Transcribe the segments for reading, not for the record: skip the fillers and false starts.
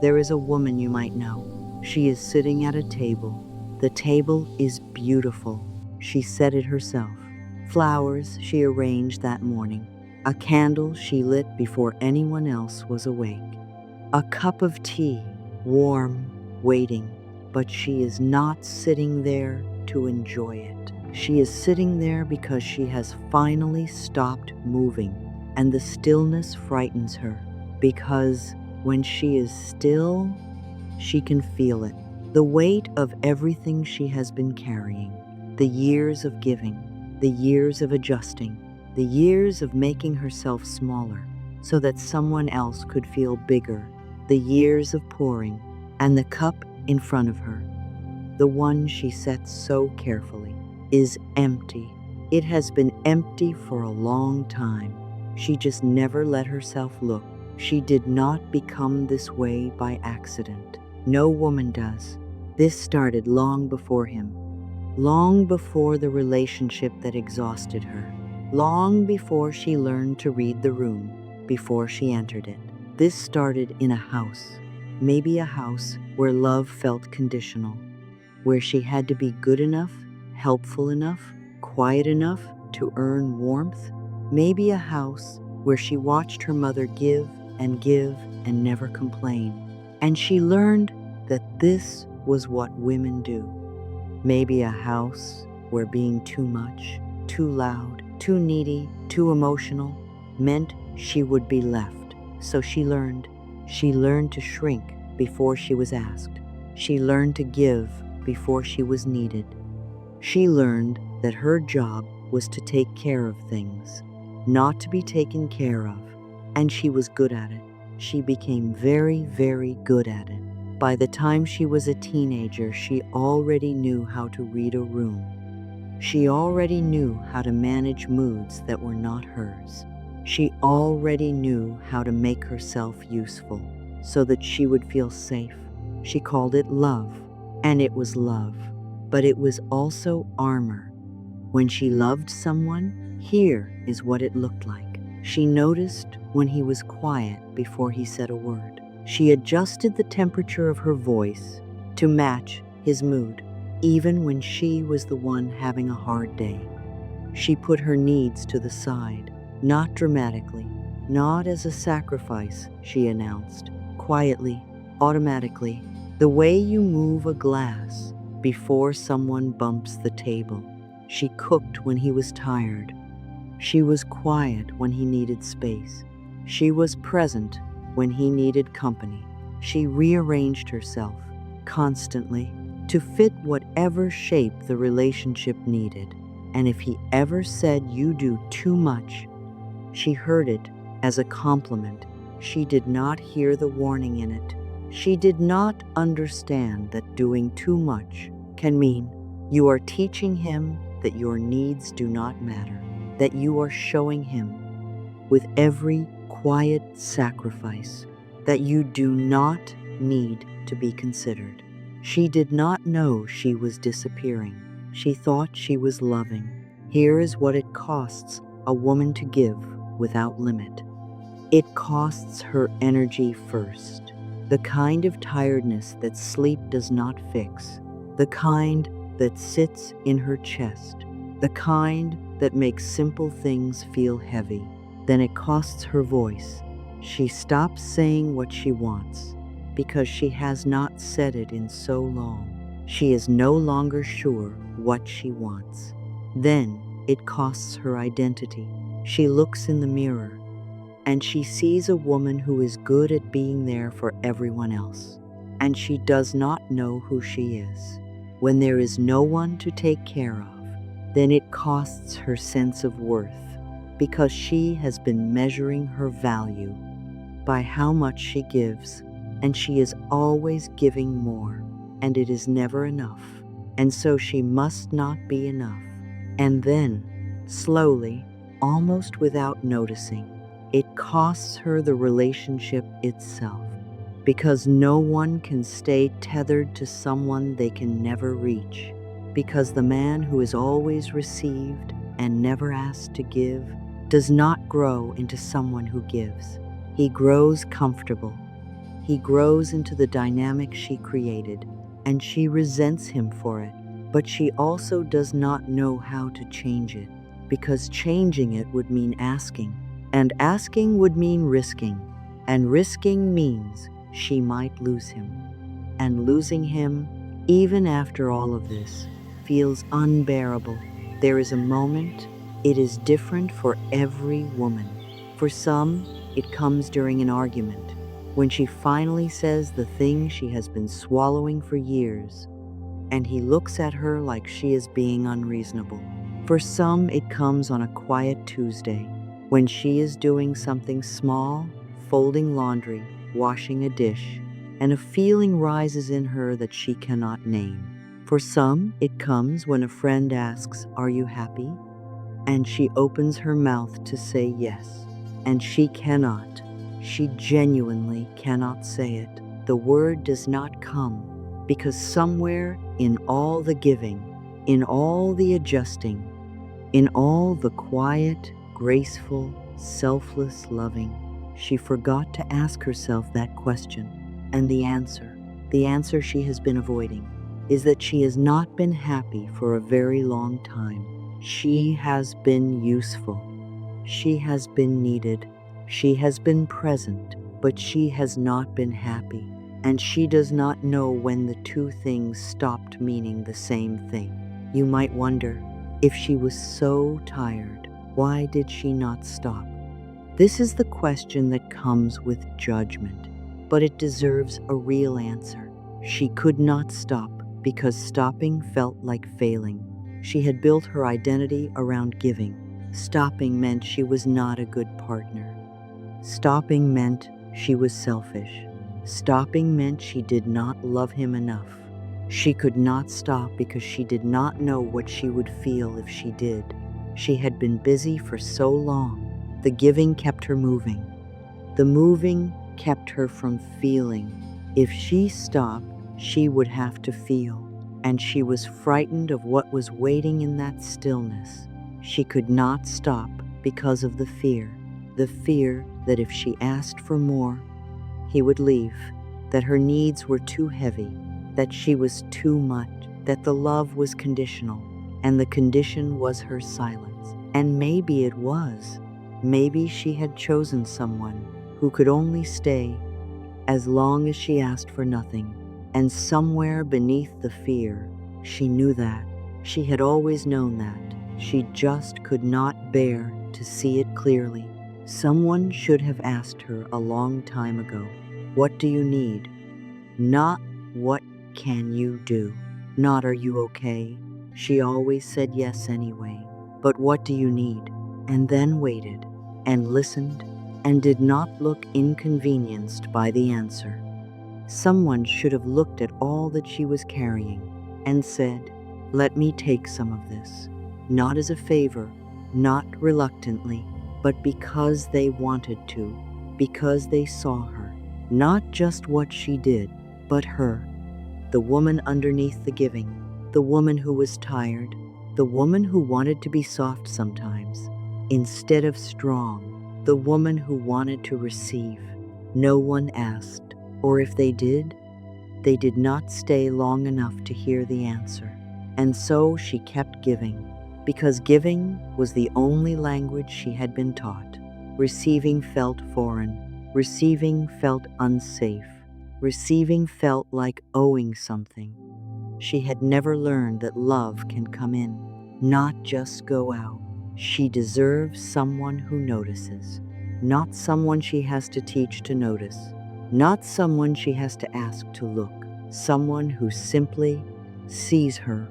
there is a woman you might know. She is sitting at a table. The table is beautiful. She set it herself. Flowers she arranged that morning. A candle she lit before anyone else was awake. A cup of tea, warm, waiting. But she is not sitting there to enjoy it. She is sitting there because she has finally stopped moving, and the stillness frightens her, because when she is still, she can feel it. The weight of everything she has been carrying, the years of giving, the years of adjusting, the years of making herself smaller so that someone else could feel bigger, the years of pouring, and the cup in front of her, the one she sets so carefully, is empty. It has been empty for a long time. She just never let herself look. She did not become this way by accident. No woman does. This started long before him, long before the relationship that exhausted her, long before she learned to read the room, before she entered it. This started in a house, maybe a house where love felt conditional, where she had to be good enough, helpful enough, quiet enough to earn warmth. Maybe a house where she watched her mother give and never complain. And she learned that this was what women do. Maybe a house where being too much, too loud, too needy, too emotional meant she would be left. So she learned. She learned to shrink before she was asked. She learned to give before she was needed. She learned that her job was to take care of things, not to be taken care of. And she was good at it. She became very, very good at it. By the time she was a teenager, she already knew how to read a room. She already knew how to manage moods that were not hers. She already knew how to make herself useful so that she would feel safe. She called it love, and it was love, but it was also armor. When she loved someone, here is what it looked like. She noticed when he was quiet before he said a word. She adjusted the temperature of her voice to match his mood, even when she was the one having a hard day. She put her needs to the side, not dramatically, not as a sacrifice, she announced, quietly, automatically, the way you move a glass before someone bumps the table. She cooked when he was tired. She was quiet when he needed space. She was present when he needed company. She rearranged herself constantly to fit whatever shape the relationship needed. And if he ever said, "You do too much," she heard it as a compliment. She did not hear the warning in it. She did not understand that doing too much can mean you are teaching him that your needs do not matter, that you are showing him with every quiet sacrifice that you do not need to be considered. She did not know she was disappearing. She thought she was loving. Here is what it costs a woman to give without limit. It costs her energy first, the kind of tiredness that sleep does not fix, the kind that sits in her chest, the kind that makes simple things feel heavy. Then it costs her voice. She stops saying what she wants because she has not said it in so long. She is no longer sure what she wants. Then it costs her identity. She looks in the mirror and she sees a woman who is good at being there for everyone else, and she does not know who she is. When there is no one to take care of, then it costs her sense of worth, because she has been measuring her value by how much she gives, and she is always giving more, and it is never enough, and so she must not be enough. And then, slowly, almost without noticing, it costs her the relationship itself, because no one can stay tethered to someone they can never reach, because the man who is always received and never asked to give does not grow into someone who gives. He grows comfortable. He grows into the dynamic she created, and she resents him for it. But she also does not know how to change it, because changing it would mean asking, and asking would mean risking, and risking means she might lose him. And losing him, even after all of this, feels unbearable. There is a moment. It is different for every woman. For some, it comes during an argument, when she finally says the thing she has been swallowing for years, and he looks at her like she is being unreasonable. For some, it comes on a quiet Tuesday, when she is doing something small, folding laundry, washing a dish, and a feeling rises in her that she cannot name. For some, it comes when a friend asks, "Are you happy?" And she opens her mouth to say yes. And she cannot. She genuinely cannot say it. The word does not come, because somewhere in all the giving, in all the adjusting, in all the quiet, graceful, selfless loving, she forgot to ask herself that question. And the answer she has been avoiding, is that she has not been happy for a very long time. She has been useful. She has been needed. She has been present, but she has not been happy. And she does not know when the two things stopped meaning the same thing. You might wonder, if she was so tired, why did she not stop? This is the question that comes with judgment, but it deserves a real answer. She could not stop because stopping felt like failing. She had built her identity around giving. Stopping meant she was not a good partner. Stopping meant she was selfish. Stopping meant she did not love him enough. She could not stop because she did not know what she would feel if she did. She had been busy for so long. The giving kept her moving. The moving kept her from feeling. If she stopped, she would have to feel, and she was frightened of what was waiting in that stillness. She could not stop because of the fear that if she asked for more, he would leave, that her needs were too heavy, that she was too much, that the love was conditional, and the condition was her silence. And maybe it was. Maybe she had chosen someone who could only stay as long as she asked for nothing. And somewhere beneath the fear, she knew that. She had always known that. She just could not bear to see it clearly. Someone should have asked her a long time ago, "What do you need?" Not, "What can you do?" Not, "Are you okay?" She always said yes anyway. But "What do you need?" And then waited, and listened, and did not look inconvenienced by the answer. Someone should have looked at all that she was carrying and said, "Let me take some of this." Not as a favor, not reluctantly, but because they wanted to, because they saw her. Not just what she did, but her. The woman underneath the giving, the woman who was tired, the woman who wanted to be soft sometimes, instead of strong, the woman who wanted to receive. No one asked, or if they did not stay long enough to hear the answer. And so she kept giving, because giving was the only language she had been taught. Receiving felt foreign. Receiving felt unsafe. Receiving felt like owing something. She had never learned that love can come in, not just go out. She deserves someone who notices, not someone she has to teach to notice, not someone she has to ask to look, someone who simply sees her.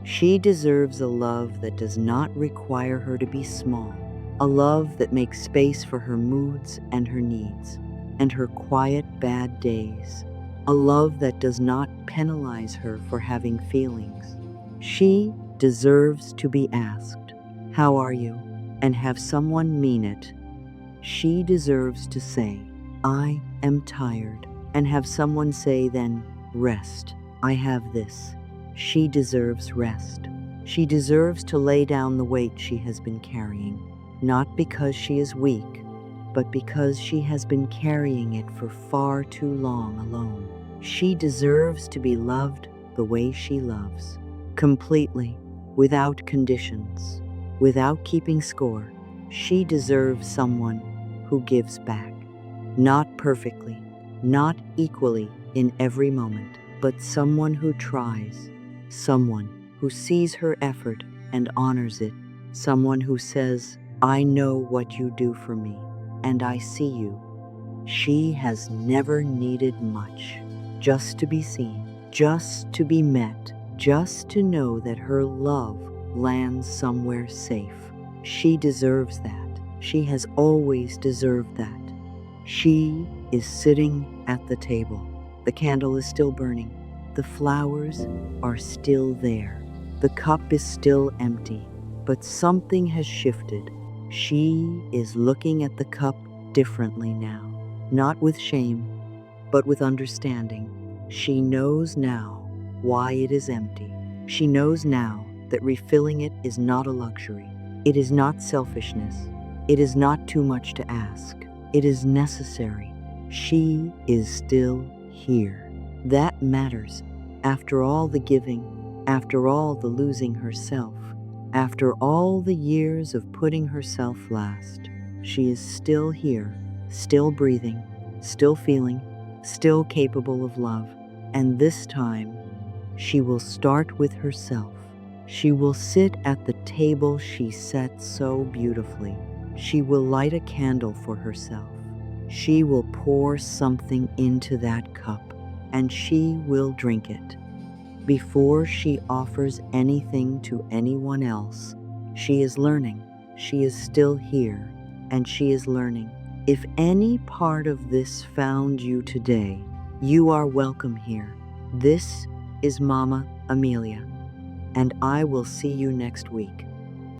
She deserves a love that does not require her to be small, a love that makes space for her moods and her needs, and her quiet bad days, a love that does not penalize her for having feelings. She deserves to be asked, "How are you?" and have someone mean it. She deserves to say, "I am tired," and have someone say then, "Rest, I have this." She deserves rest. She deserves to lay down the weight she has been carrying, not because she is weak, but because she has been carrying it for far too long alone. She deserves to be loved the way she loves, completely, without conditions, without keeping score. She deserves someone who gives back, not perfectly, not equally in every moment, but someone who tries, someone who sees her effort and honors it, someone who says, I know what you do for me, and I see you. She has never needed much, just to be seen, just to be met, just to know that her love lands somewhere safe. She deserves that. She has always deserved that. She is sitting at the table. The candle is still burning. The flowers are still there. The cup is still empty, but something has shifted. She is looking at the cup differently now. Not with shame, but with understanding. She knows now why it is empty. She knows now that refilling it is not a luxury. It is not selfishness. It is not too much to ask. It is necessary. She is still here. That matters. After all the giving, after all the losing herself, after all the years of putting herself last, she is still here, still breathing, still feeling, still capable of love. And this time, she will start with herself. She will sit at the table she set so beautifully. She will light a candle for herself. She will pour something into that cup, and she will drink it. Before she offers anything to anyone else, she is learning. She is still here, and she is learning. If any part of this found you today, you are welcome here. This is Mama Amelia, and I will see you next week.